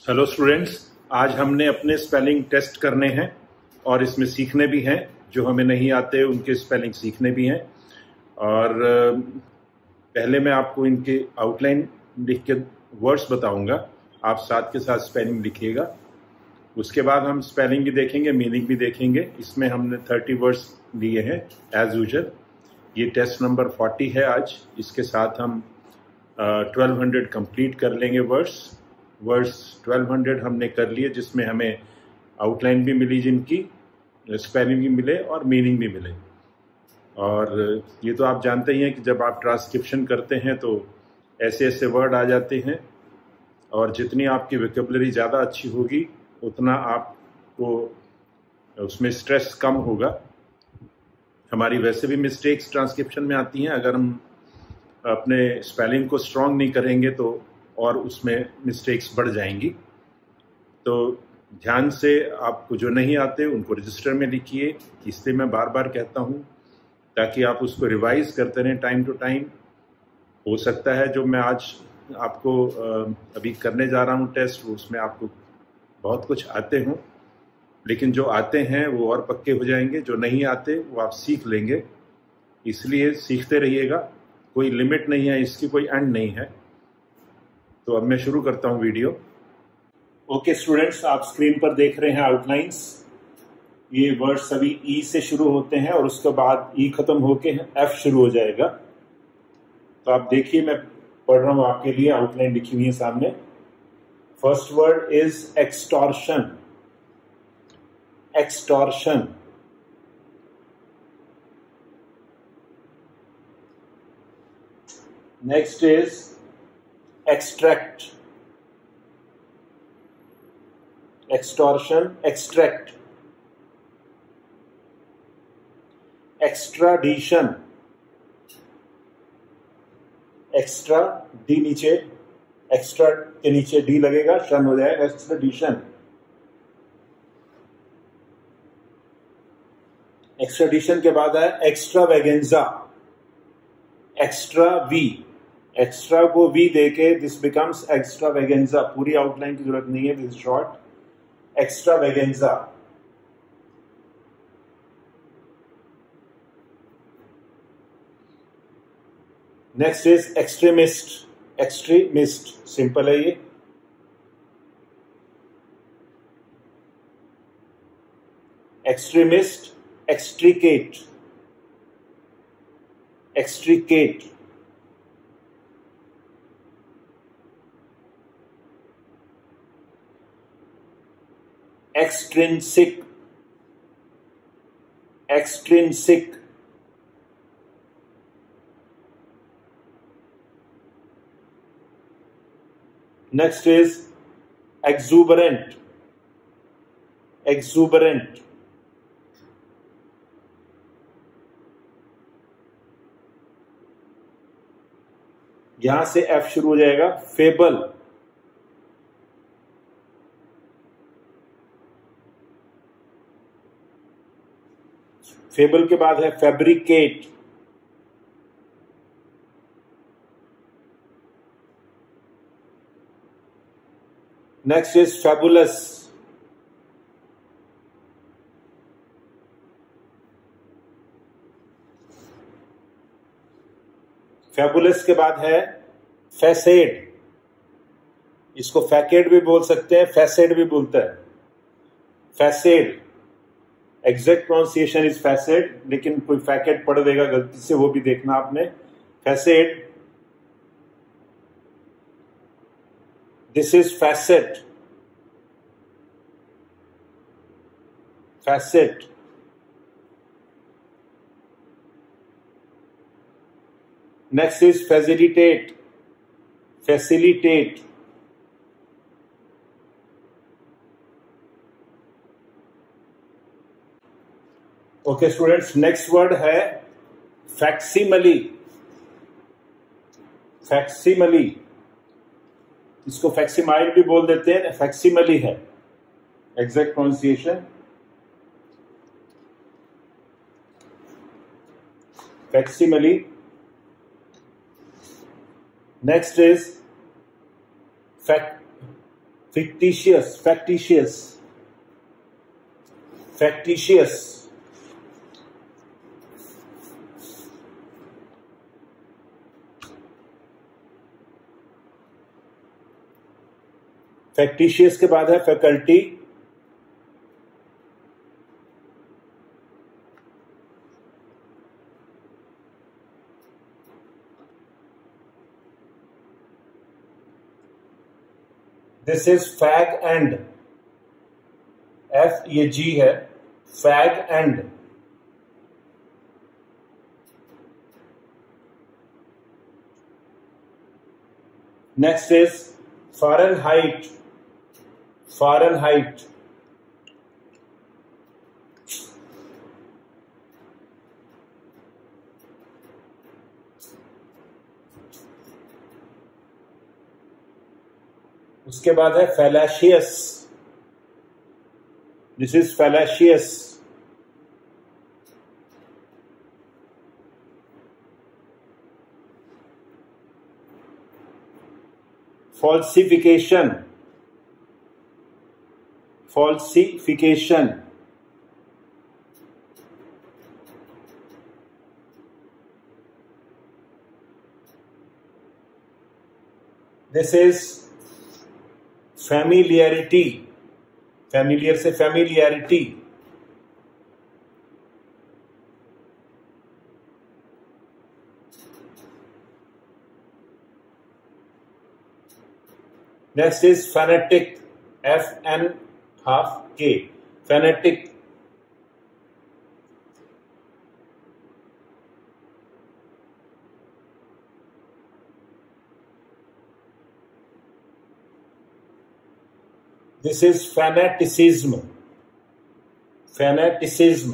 Hello students, आज हमने अपने स्पेलिंग टेस्ट करने हैं और इसमें सीखने भी हैं। जो हमें नहीं आते उनके स्पेलिंग सीखने भी हैं। और पहले मैं आपको इनके आउटलाइन लिख के वर्ड्स बताऊंगा, आप साथ के साथ स्पेलिंग लिखिएगा। उसके बाद हम स्पेलिंग भी देखेंगे, मीनिंग भी देखेंगे। इसमें हमने 30 वर्ड्स लिए हैं एज यूजुअल। ये टेस्ट नंबर 40 है आज। इसके साथ हम 1200 कंप्लीट कर लेंगे वर्ड्स 1200 हमने कर लिए, जिसमें हमें आउटलाइन भी मिली, जिनकी स्पेलिंग भी मिले और मीनिंग भी मिले। और ये तो आप जानते ही हैं कि जब आप ट्रांसक्रिप्शन करते हैं तो ऐसे ऐसे वर्ड आ जाते हैं, और जितनी आपकी वोकैबुलरी ज़्यादा अच्छी होगी उतना आपको उसमें स्ट्रेस कम होगा। हमारी वैसे भी मिस्टेक्स ट्रांसक्रिप्शन में आती हैं, अगर हम अपने स्पेलिंग को स्ट्रॉन्ग नहीं करेंगे तो और उसमें मिस्टेक्स बढ़ जाएंगी। तो ध्यान से आपको जो नहीं आते उनको रजिस्टर में लिखिए, इसलिए मैं बार बार कहता हूँ, ताकि आप उसको रिवाइज करते रहें टाइम टू टाइम। हो सकता है जो मैं आज आपको अभी करने जा रहा हूँ टेस्ट, उसमें आपको बहुत कुछ आते हों, लेकिन जो आते हैं वो और पक्के हो जाएंगे, जो नहीं आते वो आप सीख लेंगे। इसलिए सीखते रहिएगा, कोई लिमिट नहीं है इसकी, कोई एंड नहीं है। तो अब मैं शुरू करता हूं वीडियो। ओके स्टूडेंट्स, आप स्क्रीन पर देख रहे हैं आउटलाइंस। ये वर्ड सभी ई से शुरू होते हैं और उसके बाद ई खत्म होके एफ शुरू हो जाएगा। तो आप देखिए, मैं पढ़ रहा हूं आपके लिए, आउटलाइन लिखी हुई है सामने। First word is extortion. Extortion. Next is extract. Extortion, extract. Extradition. Extra D नीचे, एक्स्ट्रा के नीचे डी लगेगा, शन हो जाएगा एक्सट्राडिशन। एक्सट्राडिशन के बाद है extravaganza. Extra V, extra को वी देके दिस बिकम्स एक्स्ट्रा वेगेंजा। पूरी आउटलाइन की जरूरत नहीं है, this short. Extravaganza. Next is extremist. Extremist simple है ये। Extremist, extricate. Extricate. Extrinsic. Extrinsic. Next is exuberant. Exuberant. यहां से एफ शुरू हो जाएगा। फेबल। फेबल के बाद है fabricate. Next is fabulous. Fabulous के बाद है फैसेड। इसको फैकेड भी बोल सकते हैं, फैसेड भी बोलता है। फैसेड, एग्जैक्ट प्रोनाउंसिएशन इज फैसेड, लेकिन कोई फैकेट पढ़ देगा गलती से, वो भी देखना आपने। Facade, this is facet. Facet. Next is facilitate. Facilitate. Okay students, next word है फैक्सिमली। फैक्सिमली, इसको फैक्सिमाइल भी बोल देते हैं, फैक्सिमली है exact pronunciation. Facsimile. Next is fictitious, factitious, factitious, factitious के बाद है faculty, this is fag end, F ये जी है, fag end, next is Fahrenheit, Fahrenheit, उसके बाद है fallacious, this is fallacious, falsification, falsification, this is familiarity, familiar से familiarity, next is fanatic, F N half K, fanatic, this is fanaticism, fanaticism,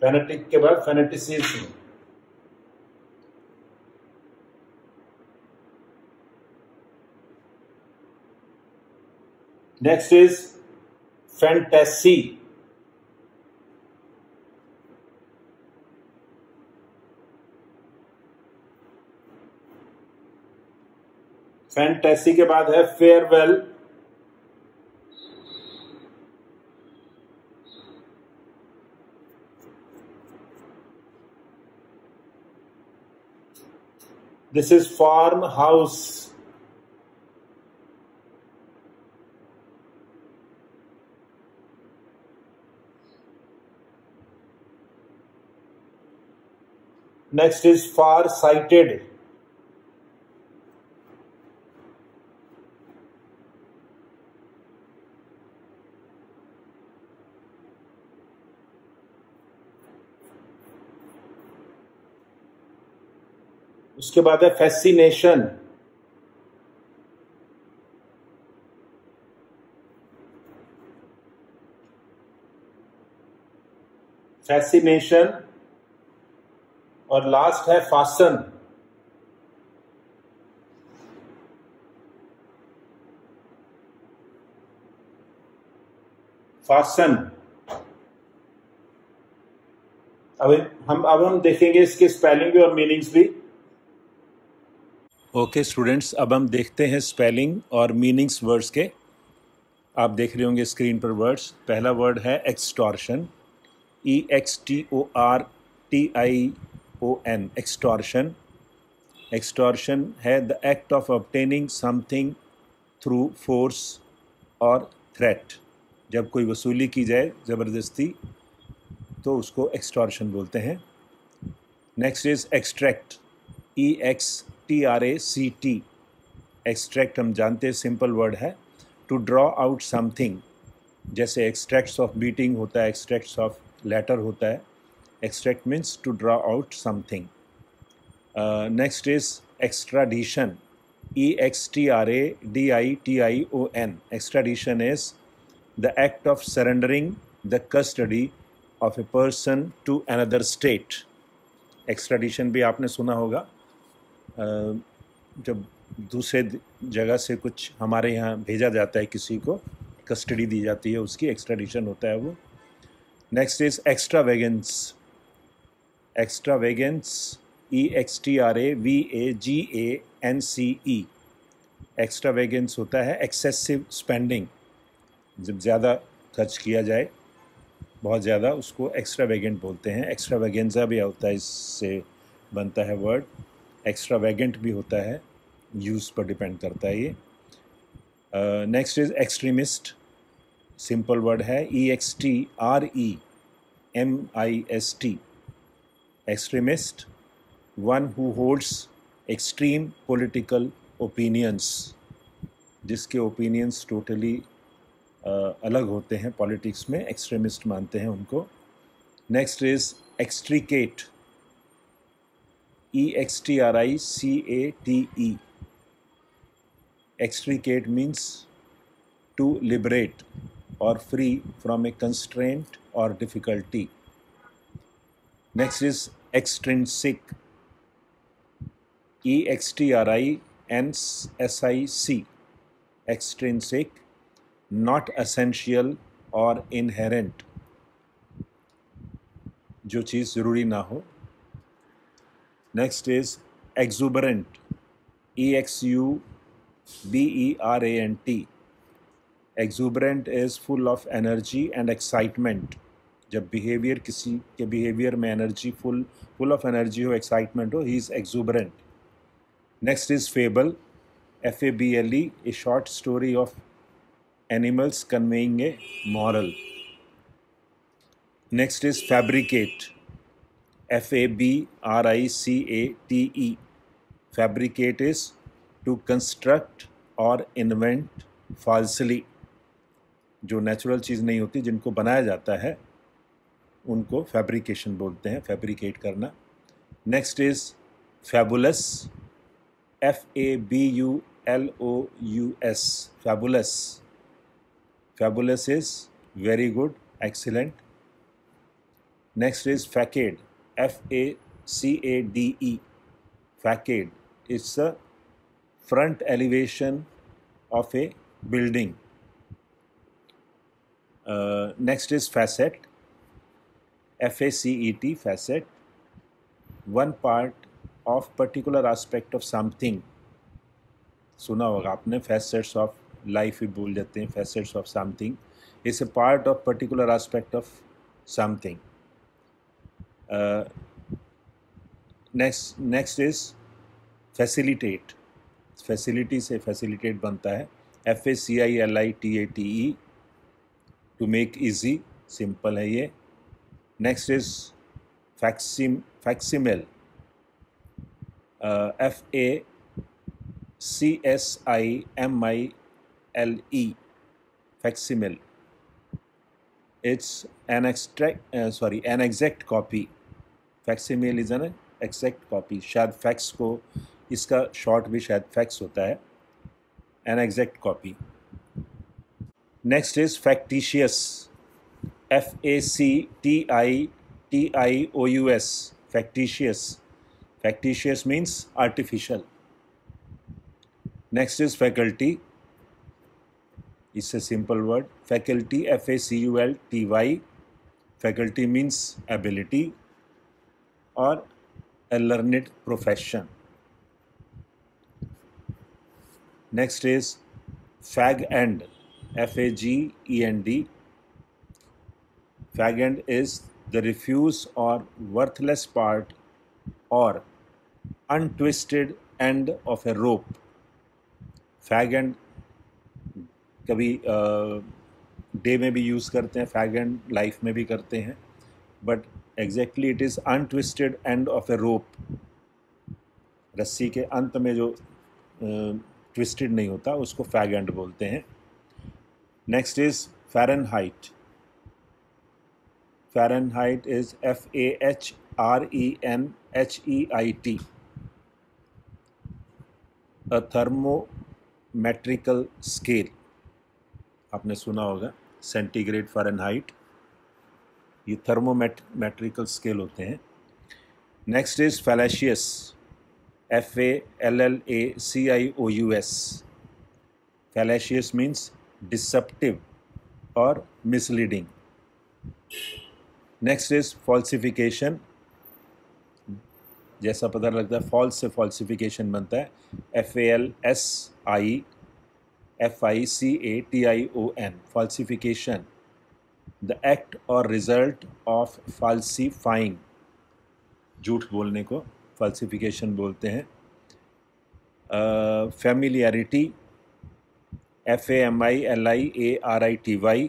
fanatic के बाद fanaticism, next is fantasy, fantasy के बाद है farewell, this is farmhouse, next is far-sighted, उसके बाद है fascination, fascination, और लास्ट है फासन, फासन। अब हम देखेंगे इसके स्पेलिंग भी और मीनिंग्स भी। ओके स्टूडेंट्स, अब हम देखते हैं स्पेलिंग और मीनिंग्स वर्ड्स के। आप देख रहे होंगे स्क्रीन पर वर्ड्स। पहला वर्ड है एक्सटॉर्शन, EXTORTION, एक्सटॉर्शन। एक्सटॉर्शन है the act of obtaining something through force और थ्रेट। जब कोई वसूली की जाए ज़बरदस्ती तो उसको एक्सटॉर्शन बोलते हैं। Next is extract, EXTRACT। Extract हम जानते हैं सिंपल वर्ड है, टू ड्रॉ आउट समथिंग। जैसे एक्सट्रैक्ट्स ऑफ बीटिंग होता है, एक्सट्रैक्ट्स ऑफ लेटर होता है। Extract means to draw out something. Next is extradition, EXTRADITION। Extradition is the act of surrendering the custody of a person to another state. Extradition भी आपने सुना होगा, जब दूसरे जगह से कुछ हमारे यहाँ भेजा जाता है, किसी को कस्टडी दी जाती है, उसकी एक्स्ट्राडिशन होता है वो। Next is extravagance, extravagance, EXTRAVAGANCE। Extravagance होता है एक्सेसिव स्पेंडिंग, जब ज़्यादा खर्च किया जाए, बहुत ज़्यादा, उसको एक्स्ट्रावेगेंट बोलते हैं। एक्स्ट्रावेगेंजा भी होता है, इससे बनता है वर्ड। एक्स्ट्रावेगेंट भी होता है, यूज़ पर डिपेंड करता है ये। Next is extremist, simple word है, EXTREMIST। Extremist, one who holds extreme political opinions, जिसके ओपिनियंस टोटली अलग होते हैं पॉलिटिक्स में, एक्सट्रीमिस्ट मानते हैं उनको। Next is extricate, EXTRICATE। Extricate means to liberate or free from a constraint or difficulty. Next is extrinsic, EXTRINSIC। extrinsic, not essential or inherent, जो चीज़ ज़रूरी ना हो। Next is exuberant, EXUBERANT। Exuberant is full of energy and excitement, जब behaviour, किसी के behaviour में energy, full of energy हो, excitement हो, he is exuberant. Next is fable, FABLE, a short story of animals conveying a moral. Next is fabricate, FABRICATE। Fabricate is to construct और invent falsely, जो natural चीज़ नहीं होती, जिनको बनाया जाता है, उनको फैब्रिकेशन बोलते हैं, फैब्रिकेट करना। Next is fabulous, FABULOUS। Fabulous, fabulous is very good, excellent. Next is facade, FACADE। Facade is the front elevation of a building. Next is facet, FACET, facet, one part of particular aspect of something। सुना होगा आपने, facets of life भी बोल जाते हैं, facets of something is a part of particular aspect of something। next is facilitate, facility से facilitate बनता है, FACILITATE, to make easy, simple है ये। Next is facsimile, FACSIMILE, facsimile. It's an exact copy। Facsimile is an exact copy, शायद fax को इसका short भी शायद फैक्स होता है, an exact copy. Next is factitious, FACTITIOUS, factitious. Factitious means artificial. Next is faculty, इससे simple word, faculty, FACULTY। Faculty means ability और a learned profession। Next is fag-end, FAGEND। Fag-end is the refuse or worthless part or untwisted end of a rope। Fag-end कभी day में भी use करते हैं, fag-end life में भी करते हैं, but exactly it is untwisted end of a rope, रस्सी के अंत में जो ट्विस्टेड नहीं होता, उसको फैग एंड बोलते हैं। Next is Fahrenheit. Fahrenheit is FAHRENHEIT, a thermometrical scale. आपने सुना होगा सेंटीग्रेड, फ़ारेनहाइट, ये थर्मोमेट्रिकल स्केल होते हैं। Next is fallacious, FALLACIOUS। Fallacious means deceptive और मिसलीडिंग। नेक्स्ट इज फॉल्सिफिकेशन, जैसा पता लगता है। फॉल्स से फॉल्सिफिकेशन बनता है, FALSIFICATION, फॉल्सिफिकेशन, द एक्ट और रिजल्ट ऑफ फॉल्सिफाइंग, झूठ बोलने को फॉल्सिफिकेशन बोलते हैं। Familiarity, FAMILIARITY,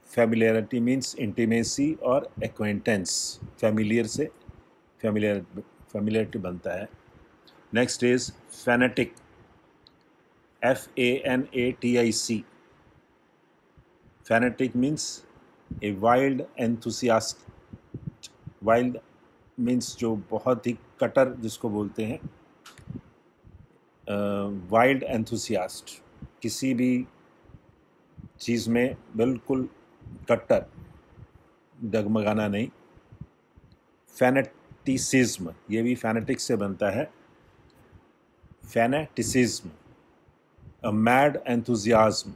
familiarity means intimacy और एक्वेंटेंस, फैमिलियर से फैमिलियरिटी बनता है। Next is fanatic, FANATIC, fanatic means a wild enthusiast, wild means जो बहुत ही कटर जिसको बोलते हैं, वाइल्ड एंथुसियास्ट, किसी भी चीज़ में बिल्कुल कट्टर, डगमगाना नहीं। फैनेटिसिज्म, ये भी फैनेटिक से बनता है, fanaticism, a mad enthusiasm.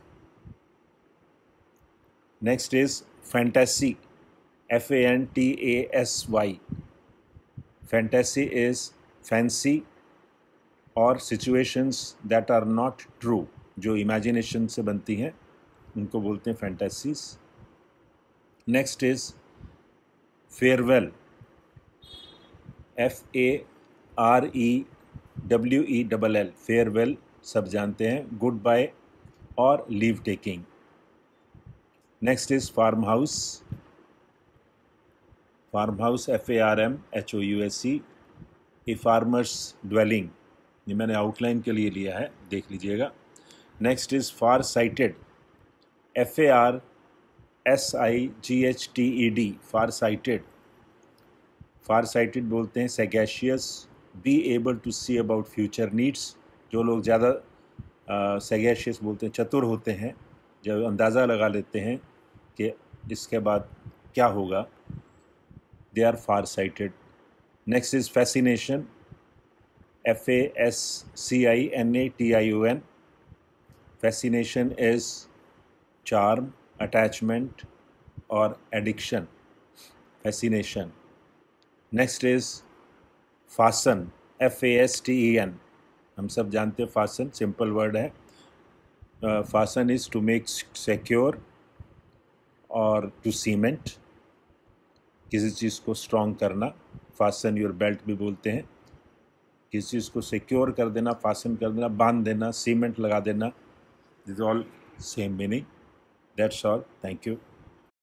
Next is fantasy, FANTASY, fantasy is fancy और situations that are not true, जो इमेजिनेशन से बनती हैं, उनको बोलते हैं fantasies. Next is farewell, FAREWELL, farewell सब जानते हैं, गुड बाय और leave taking. Next is farm house, farm house FARMHOUSE, a farmer's dwelling, ये मैंने आउटलाइन के लिए लिया है, देख लीजिएगा। Next is far sighted, FARSIGHTED, far sighted, far cited बोलते हैं sagacious, be able to see about future needs, जो लोग ज़्यादा सैगैशियस बोलते हैं, चतुर होते हैं, जब अंदाज़ा लगा लेते हैं कि इसके बाद क्या होगा, they are far sighted. Next is fascination, FASCINATION, fascination is charm, attachment और addiction, fascination. Next is fasten, FASTEN, हम सब जानते हैं फासन, सिंपल वर्ड है। Fasten is to make secure और टू सीमेंट, किसी चीज़ को स्ट्रॉन्ग करना, फासन योर बेल्ट भी बोलते हैं, किसी चीज़ को सिक्योर कर देना, फासन कर देना, बांध देना, सीमेंट लगा देना, this all same meaning. That's all, thank you.